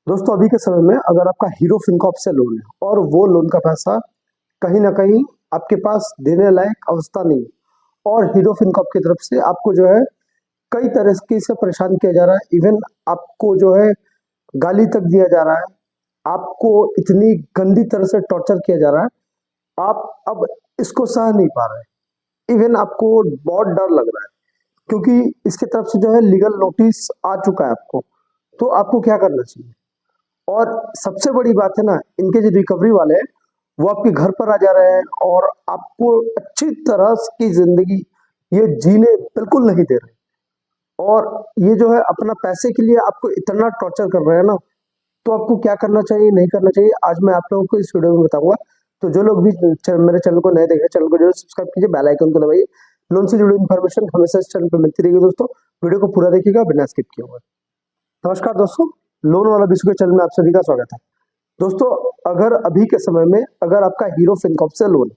दोस्तों अभी के समय में अगर आपका हीरो फिनकॉर्प से लोन है और वो लोन का पैसा कहीं ना कहीं आपके पास देने लायक अवस्था नहीं है और हीरो फिनकॉर्प की तरफ से आपको जो है कई तरह से परेशान किया जा रहा है। इवन आपको जो है गाली तक दिया जा रहा है, आपको इतनी गंदी तरह से टॉर्चर किया जा रहा है, आप अब इसको सह नहीं पा रहे। इवन आपको बहुत डर लग रहा है क्योंकि इसकी तरफ से जो है लीगल नोटिस आ चुका है आपको। तो आपको क्या करना चाहिए? और सबसे बड़ी बात है ना, इनके जो रिकवरी वाले हैं वो आपके घर पर आ जा रहे हैं और आपको अच्छी तरह की जिंदगी ये जीने बिल्कुल नहीं दे रहे। और ये जो है अपना पैसे के लिए आपको इतना टॉर्चर कर रहे हैं ना, तो आपको क्या करना चाहिए नहीं करना चाहिए आज मैं आप लोगों को इस वीडियो में बताऊंगा। तो जो लोग भी मेरे चैनल को नए देख रहे हैं, चैनल को जरूर सब्सक्राइब कीजिए, बेल आइकन को दबाइए। लोन से जुड़ी इन्फॉर्मेशन हमेशा इस चैनल पर मिलती रहेगी दोस्तों। वीडियो को पूरा देखिएगा बिना स्किप किए हुए। नमस्कार दोस्तों, लोन वाला विश्व के चैनल में आप सभी का स्वागत है। दोस्तों अगर अभी के समय में अगर आपका हीरो फिनकॉर्प से लोन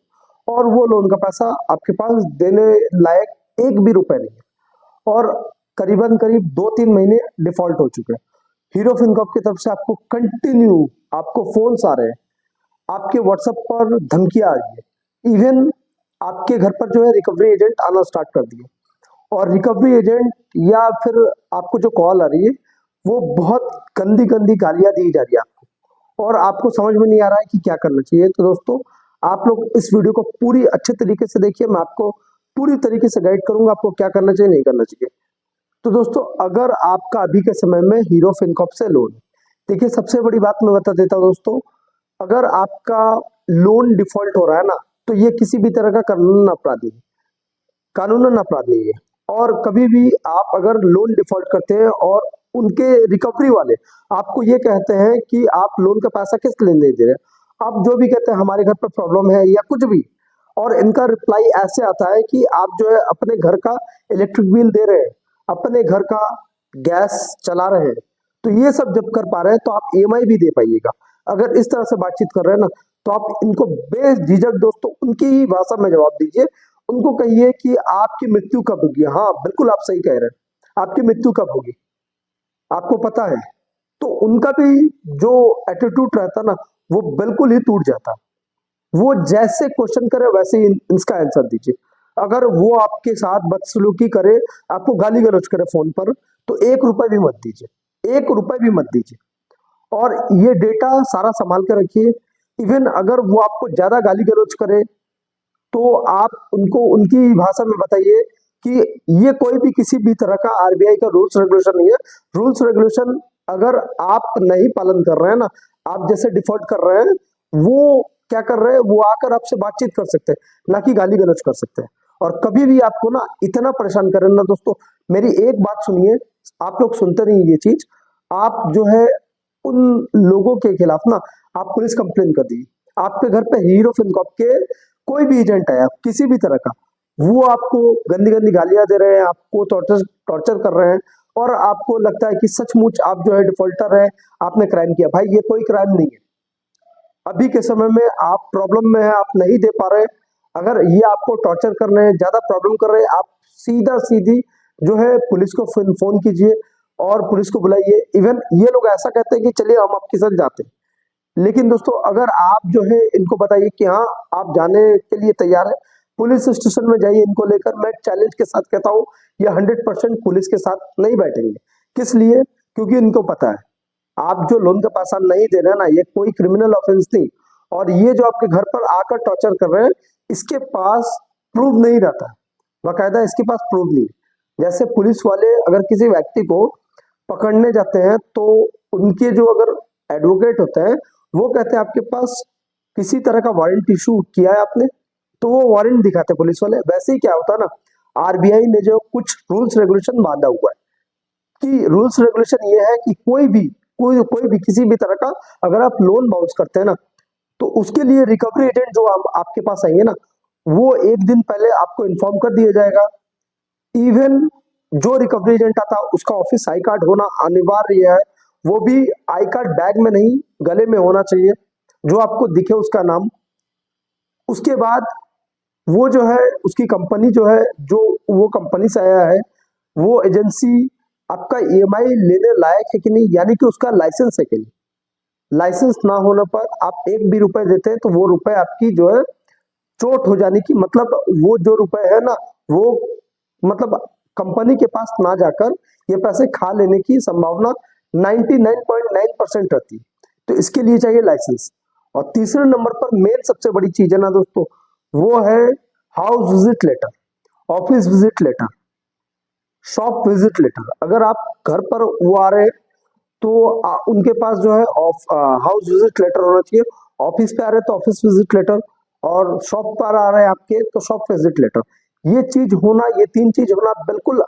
और वो लोन का पैसा आपके पास देने लायक एक भी रुपए नहीं है और करीबन करीब 2-3 महीने डिफॉल्ट हो चुके हैं, हीरो फिनकॉर्प की तरफ से आपको कंटिन्यू आपको फोन्स आ रहे हैं, आपके व्हाट्सएप पर धमकियां आ रही है, इवन आपके घर पर जो है रिकवरी एजेंट आना स्टार्ट कर दिए। और रिकवरी एजेंट या फिर आपको जो कॉल आ रही है वो बहुत गंदी गंदी गालियां दी जा रही है आपको और आपको समझ में नहीं आ रहा है कि क्या करना चाहिए। तो दोस्तों आप लोग इस वीडियो को पूरी अच्छे तरीके से देखिए, मैं आपको पूरी तरीके से गाइड करूंगा आपको क्या करना चाहिए नहीं करना चाहिए। तो दोस्तों अगर आपका अभी के समय में हीरो फिनकॉर्प से लोन, देखिए सबसे बड़ी बात मैं बता देता हूँ दोस्तों, अगर आपका लोन डिफॉल्ट हो रहा है ना तो ये किसी भी तरह का कानूनन अपराध नहीं है। और कभी भी आप अगर लोन डिफॉल्ट करते हैं और उनके रिकवरी वाले आपको ये कहते हैं कि आप लोन का पैसा किस लिए नहीं दे रहे, आप जो भी कहते हैं हमारे घर पर प्रॉब्लम है या कुछ भी, और इनका रिप्लाई ऐसे आता है कि आप जो है अपने घर का इलेक्ट्रिक बिल दे रहे हैं, अपने घर का गैस चला रहे हैं, तो ये सब जब कर पा रहे हैं तो आप ईएमआई भी दे पाइएगा। अगर इस तरह से बातचीत कर रहे हैं ना तो आप इनको बेझिझक दोस्तों उनकी ही भाषा में जवाब दीजिए। उनको कहिए कि आपकी मृत्यु कब होगी। हाँ बिल्कुल आप सही कह रहे हैं, आपकी मृत्यु कब होगी आपको पता है। तो उनका भी जो एटीट्यूड रहता ना वो बिल्कुल ही टूट जाता। वो जैसे क्वेश्चन करे वैसे ही इसका आंसर दीजिए। अगर वो आपके साथ बदसलूकी करे, आपको गाली गलौज करे फोन पर, तो 1 रुपए भी मत दीजिए, 1 रुपए भी मत दीजिए। और ये डेटा सारा संभाल कर रखिए। इवन अगर वो आपको ज्यादा गाली गलौज करे तो आप उनको उनकी भाषा में बताइए कि ये कोई भी किसी भी तरह का आरबीआई का रूल्स रेगुलेशन नहीं है। रूल्स रेगुलेशन अगर आप नहीं पालन कर रहे हैं ना, आप जैसे डिफॉल्ट कर रहे हैं, वो क्या कर रहे हैं, वो आकर आपसे बातचीत कर सकते हैं, ना कि गाली गलौज कर सकते हैं। और कभी भी आपको ना इतना परेशान करें ना दोस्तों, मेरी एक बात सुनिए, आप लोग सुनते नहीं ये चीज, आप जो है उन लोगों के खिलाफ ना आप पुलिस कंप्लेन कर दीजिए। आपके घर पे हीरो फिनकॉर्प के कोई भी एजेंट है किसी भी तरह का, वो आपको गंदी गंदी गालियां दे रहे हैं, आपको टॉर्चर टॉर्चर कर रहे हैं और आपको लगता है कि सचमुच आप जो है डिफॉल्टर है, आपने क्राइम किया। भाई ये कोई क्राइम नहीं है। अभी के समय में आप प्रॉब्लम में है, आप नहीं दे पा रहे, अगर ये आपको टॉर्चर कर रहे हैं, ज्यादा प्रॉब्लम कर रहे हैं, आप सीधा सीधी जो है पुलिस को फोन कीजिए और पुलिस को बुलाइए। इवन ये लोग ऐसा कहते हैं कि चलिए हम आपके साथ जाते हैं, लेकिन दोस्तों अगर आप जो है इनको बताइए कि हाँ आप जाने के लिए तैयार है, पुलिस स्टेशन में जाइए इनको लेकर। मैं चैलेंज के साथ कहता हूँ ये 100% पुलिस के साथ नहीं बैठेंगे। किस लिए? क्योंकि इनको पता है आप जो लोन का पैसा नहीं दे रहे हैं ना, ये कोई क्रिमिनल ऑफेंस नहीं। और ये जो आपके घर पर आकर टॉर्चर कर रहे हैं, इसके पास प्रूफ नहीं रहता है, बाकायदा इसके पास प्रूफ नहीं है। जैसे पुलिस वाले अगर किसी व्यक्ति को पकड़ने जाते हैं तो उनके जो अगर एडवोकेट होते हैं वो कहते हैं आपके पास किसी तरह का वारंट इशू किया है आपने, तो वो वारंट दिखाते पुलिस वाले। वैसे ही क्या होता है ना, आरबीआई ने जो कुछ रूल्स रेगुलेशन बांधा हुआ है कि रूल्स रेगुलेशन ये है कि कोई भी किसी भी तरह का अगर आप लोन बाउंस करते हैं ना तो उसके लिए रिकवरी एजेंट जो आपके पास आएंगे ना, वो एक दिन पहले आपको इन्फॉर्म कर दिया जाएगा। इवन जो रिकवरी एजेंट आता है उसका ऑफिस आई कार्ड होना अनिवार्य है, वो भी आई कार्ड बैग में नहीं गले में होना चाहिए, जो आपको दिखे उसका नाम। उसके बाद वो जो है उसकी कंपनी जो है, जो वो कंपनी से आया है, वो एजेंसी आपका ईएमआई लेने लायक है कि नहीं, यानी कि उसका लाइसेंस है कि नहीं। लाइसेंस ना होने पर आप एक भी रुपए देते हैं तो वो रुपए आपकी जो है चोट हो जाने की, मतलब वो जो रुपए है ना, वो मतलब कंपनी के पास ना जाकर ये पैसे खा लेने की संभावना 99.9% रहती है। तो इसके लिए चाहिए लाइसेंस। और तीसरे नंबर पर मेन सबसे बड़ी चीज है ना दोस्तों, वो है house visit letter, office visit letter, shop visit letter. अगर आप घर पर वो आ रहे हैं तो उनके पास जो है हाउस विजिट लेटर होना चाहिए। ऑफिस पे आ रहे हैं तो ऑफिस विजिट लेटर, और शॉप पर आ रहे हैं आपके तो शॉप विजिट लेटर। ये चीज होना, ये तीन चीज होना बिल्कुल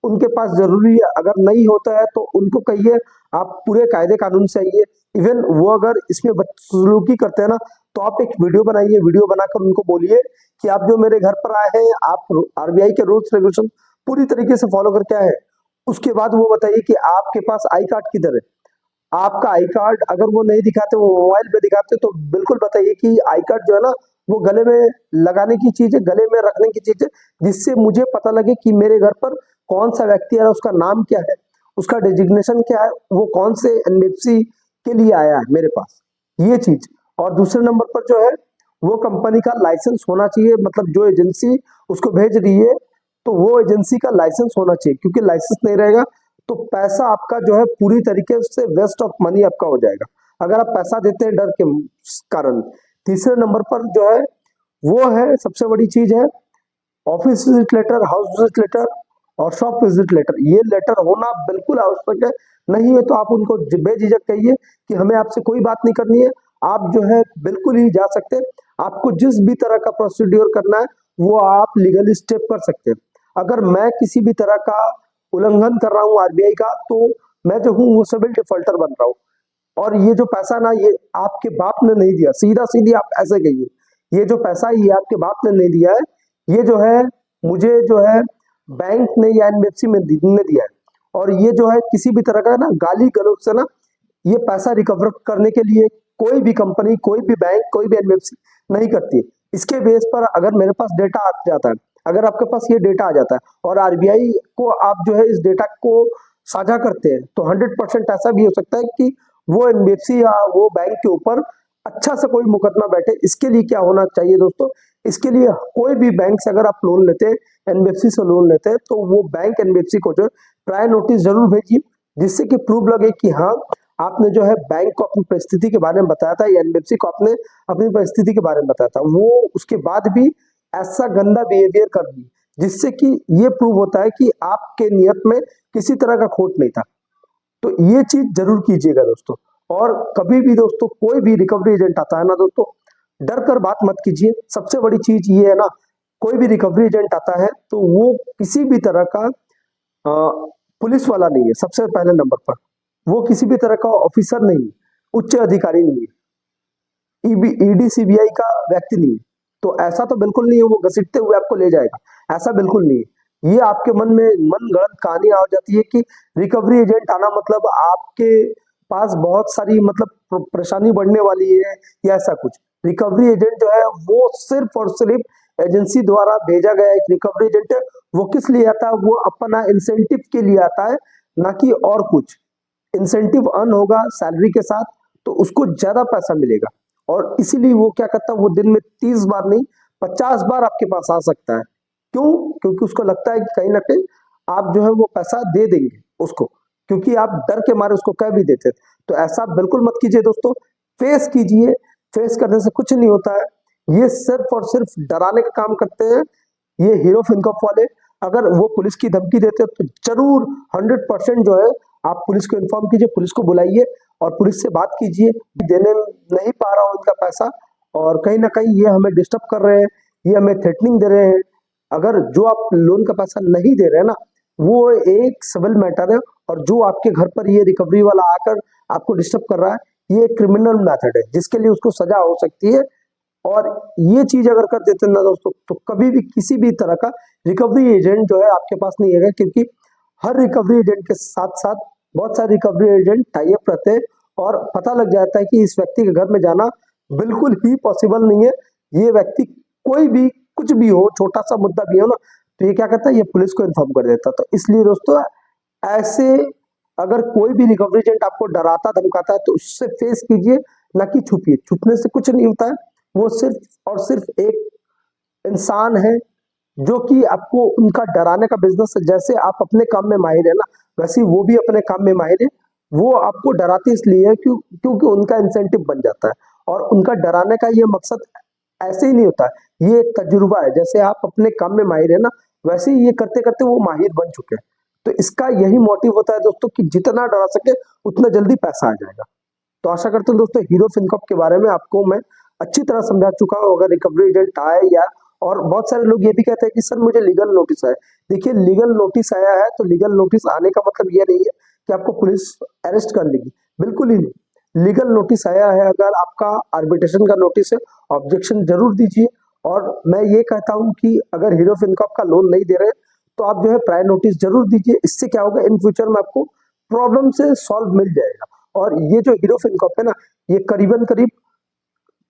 उनके पास जरूरी है। अगर नहीं होता है तो उनको कहिए आप पूरे कायदे कानून से आइए। इवन वो अगर इसमें बदसलूकी करते हैं ना, तो आप एक वीडियो बनाइए, वीडियो बनाकर उनको बोलिए कि आप जो मेरे घर पर आए हैं, आप आरबीआई के रूल्स रेगुलेशन पूरी तरीके से फॉलो करके आए हैं। उसके बाद वो बताइए कि आपके पास आई कार्ड किधर है। आपका आई कार्ड अगर वो नहीं दिखाते, वो मोबाइल पे दिखाते, तो बिल्कुल बताइए कि आई कार्ड जो है ना, वो गले में लगाने की चीज है, गले में रखने की चीज है, जिससे मुझे पता लगे कि मेरे घर पर कौन सा व्यक्ति आ रहा है, उसका नाम क्या है, उसका डेजिग्नेशन क्या है, वो कौन से एनबीएफसी के लिए आया है मेरे पास, ये चीज। और दूसरे नंबर पर जो है, वो कंपनी का लाइसेंस होना चाहिए, मतलब जो एजेंसी उसको भेज रही है तो वो एजेंसी का लाइसेंस होना चाहिए, क्योंकि लाइसेंस नहीं रहेगा तो पैसा आपका जो है पूरी तरीके से वेस्ट ऑफ मनी आपका हो जाएगा, अगर आप पैसा देते हैं डर के कारण। तीसरे नंबर पर जो है, वो है सबसे बड़ी चीज है office visit letter, house visit letter और शॉप विजिट लेटर। ये लेटर होना बिल्कुल आवश्यक है। नहीं है तो आप उनको बेझिझक कहिए कि हमें आपसे कोई बात नहीं करनी है, आप जो है बिल्कुल ही जा सकते हैं। आपको जिस भी तरह का प्रोसीड्योर करना है वो आप लीगली स्टेप कर सकते हैं। अगर मैं किसी भी तरह का उल्लंघन कर रहा हूँ आरबीआई का, तो मैं जो हूँ वो सिविल डिफॉल्टर बन रहा हूँ। और ये जो पैसा ना, ये आपके बाप ने नहीं दिया, सीधा सीधी आप ऐसे कहिए, ये जो पैसा ये आपके बाप ने नहीं दिया है, ये जो है मुझे जो है बैंक ने या एनबीएफसी में ने दिया है। और ये जो है किसी भी तरह का ना गाली गलौज से ना, ये पैसा रिकवर करने के लिए कोई भी कंपनी, कोई भी बैंक, कोई भी एनबीएफसी नहीं करती। इसके बेस पर अगर मेरे पास डेटा आ जाता है, अगर आपके पास ये डेटा आ जाता है और आरबीआई को आप जो है इस डेटा को साझा करते हैं, तो 100% ऐसा भी हो सकता है कि वो एनबीएफसी या वो बैंक के ऊपर अच्छा से कोई मुकदमा बैठे। इसके लिए क्या होना चाहिए दोस्तों, इसके लिए कोई भी बैंक से अगर आप लोन लेते हैं, एनबीएफसी से लोन लेते हैं, तो वो बैंक एनबीएफसी को जो प्रायर नोटिस जरूर भेजिए, जिससे कि प्रूफ लगे कि हाँ आपने जो है बैंक को अपनी परिस्थिति के बारे में बताया था या एनबीएफसी को आपने अपनी परिस्थिति के बारे में बताया था। वो उसके बाद भी ऐसा गंदा बिहेवियर कर दी, जिससे कि ये प्रूव होता है कि आपके नियत में किसी तरह का खोट नहीं था। तो ये चीज जरूर कीजिएगा दोस्तों। और कभी भी दोस्तों कोई भी रिकवरी एजेंट आता है ना दोस्तों, डर कर बात मत कीजिए। सबसे बड़ी चीज ये है ना, कोई भी रिकवरी एजेंट आता है तो वो किसी भी तरह का पुलिस वाला नहीं है। सबसे पहले नंबर पर वो किसी भी तरह का ऑफिसर नहीं है, उच्च अधिकारी नहीं है, ईडी सीबीआई का व्यक्ति नहीं है। तो ऐसा तो बिल्कुल नहीं है वो घसीटते हुए आपको ले जाएगा, ऐसा बिल्कुल नहीं है। ये आपके मन में मन गढ़ंत कहानी आ जाती है कि रिकवरी एजेंट आना मतलब आपके पास बहुत सारी मतलब परेशानी बढ़ने वाली है या ऐसा कुछ। रिकवरी एजेंट जो है वो सिर्फ और सिर्फ एजेंसी द्वारा भेजा गया एक रिकवरी एजेंट है। वो किस लिए आता है, वो अपना इंसेंटिव के लिए आता है, ना कि और कुछ। इंसेंटिव अर्न होगा सैलरी के साथ तो उसको ज्यादा पैसा मिलेगा, और इसीलिए वो क्या करता है, वो दिन में 30 बार नहीं 50 बार आपके पास आ सकता है। क्यों? क्योंकि उसको लगता है कि कहीं ना कहीं आप जो है वो पैसा दे देंगे उसको, क्योंकि आप डर के मारे उसको कह भी देते थे। तो ऐसा बिल्कुल मत कीजिए दोस्तों, फेस कीजिए। फेस करने से कुछ नहीं होता है, ये सिर्फ और सिर्फ डराने का काम करते हैं ये हीरो फिनकॉप वाले। अगर वो पुलिस की धमकी देते हैं तो जरूर 100% जो है आप पुलिस को इन्फॉर्म कीजिए, पुलिस को बुलाइए और पुलिस से बात कीजिए। देने नहीं पा रहा हूँ इनका पैसा, और कहीं ना कहीं ये हमें डिस्टर्ब कर रहे हैं, ये हमें थ्रेटनिंग दे रहे हैं। अगर जो आप लोन का पैसा नहीं दे रहे हैं ना, वो एक सिविल मैटर है, और जो आपके घर पर ये रिकवरी वाला आकर आपको डिस्टर्ब कर रहा है ये क्रिमिनल मैथड है, जिसके लिए उसको सजा हो सकती है। और ये चीज अगर कर देते हैं ना दोस्तों, तो कभी भी किसी भी तरह का रिकवरी एजेंट जो है आपके पास नहीं आएगा, क्योंकि हर रिकवरी एजेंट के साथ साथ बहुत सारे रिकवरी एजेंट टाई अप रहते हैं, और पता लग जाता है कि इस व्यक्ति के घर में जाना बिल्कुल ही पॉसिबल नहीं है। ये व्यक्ति कोई भी कुछ भी हो, छोटा सा मुद्दा भी हो ना, तो ये क्या करता है, ये पुलिस को इन्फॉर्म कर देता है। तो इसलिए दोस्तों ऐसे अगर कोई भी रिकवरी एजेंट आपको डराता धमकाता है तो उससे फेस कीजिए, ना कि छुपिए। छुपने से कुछ नहीं होता है। वो सिर्फ और सिर्फ एक इंसान है जो कि आपको उनका डराने का बिजनेस है। जैसे आप अपने काम में माहिर है ना, वैसे ही वो भी अपने काम में माहिर है। वो आपको डराते इसलिए है क्योंकि उनका इंसेंटिव बन जाता है। और उनका डराने का ये मकसद ऐसे ही नहीं होता है, ये एक तजुर्बा है। जैसे आप अपने काम में माहिर है ना, वैसे ही ये करते करते वो माहिर बन चुके हैं। तो इसका यही मोटिव होता है दोस्तों कि जितना डरा सके उतना जल्दी पैसा आ जाएगा। तो आशा करता हूँ दोस्तों हीरो फिनकॉर्प के बारे में आपको मैं अच्छी तरह समझा चुका हूँ। अगर रिकवरी एजेंट आए या, और बहुत सारे लोग ये भी कहते हैं कि सर मुझे लीगल नोटिस आया। देखिए, लीगल नोटिस आया है तो लीगल नोटिस आने का मतलब ये नहीं है कि आपको पुलिस अरेस्ट कर लेगी, बिल्कुल ही नहीं। लीगल नोटिस आया है, अगर आपका आर्बिट्रेशन का नोटिस है, ऑब्जेक्शन जरूर दीजिए। और मैं ये कहता हूँ कि अगर हीरो फिनकॉर्प का लोन नहीं दे रहे तो आप जो है प्रायर नोटिस जरूर दीजिए। इससे क्या होगा, इन फ्यूचर में आपको प्रॉब्लम से सॉल्व मिल जाएगा। और ये जो हीरो फिनकॉर्प है ना, ये करीबन करीब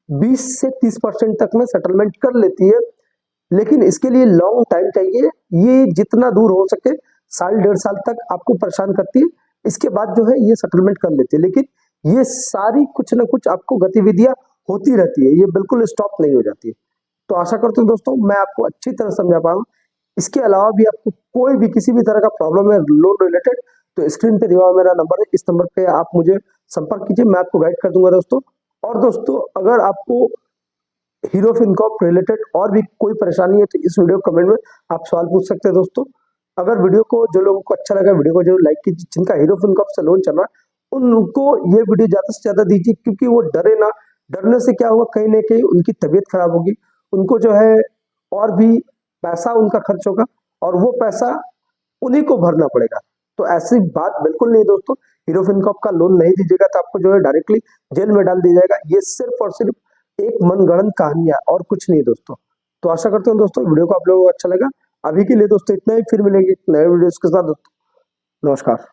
20 से 30% तक में सेटलमेंट कर लेती है। लेकिन इसके लिए लॉन्ग टाइम चाहिए। ये जितना दूर हो सके, साल 1.5 साल तक आपको परेशान करती है। इसके बाद जो है ये सेटलमेंट कर लेती है। लेकिन ये सारी कुछ ना कुछ आपको गतिविधियां होती रहती है, ये बिल्कुल स्टॉप नहीं हो जाती है। तो आशा करता हूँ दोस्तों मैं आपको अच्छी तरह समझा पाऊँ। इसके अलावा भी आपको कोई भी किसी भी तरह का प्रॉब्लम है लोन रिलेटेड, तो स्क्रीन पे दिया हुआ मेरा नंबर है, इस नंबर पे आप मुझे संपर्क कीजिए, मैं आपको गाइड कर दूंगा दोस्तों। और दोस्तों, अगर आपको हीरो फिनकॉर्प रिलेटेड और भी कोई परेशानी है तो इस वीडियो कमेंट में आप सवाल पूछ सकते हैं दोस्तों। अगर वीडियो को, जो लोगों को अच्छा लगा, वीडियो को जरूर लाइक कीजिए। जिनका हीरो फिनकॉर्प से लोन चल रहा है उनको ये वीडियो ज्यादा से ज्यादा दीजिए, क्योंकि वो डरे ना। डरने से क्या होगा, कहीं ना कहीं उनकी तबीयत खराब होगी, उनको जो है और भी पैसा उनका खर्च होगा, और वो पैसा उन्हीं को भरना पड़ेगा। तो ऐसी बात बिल्कुल नहीं दोस्तों। हीरो फिनकॉर्प का लोन नहीं दीजिएगा तो आपको जो है डायरेक्टली जेल में डाल दिया जाएगा। ये सिर्फ और सिर्फ एक मनगढ़ंत कहानी है और कुछ नहीं दोस्तों। तो आशा करता हूँ दोस्तों वीडियो को आप लोगों को अच्छा लगा। अभी के लिए दोस्तों इतना ही, फिर मिलेंगे नए वीडियोस के साथ दोस्तों। नमस्कार।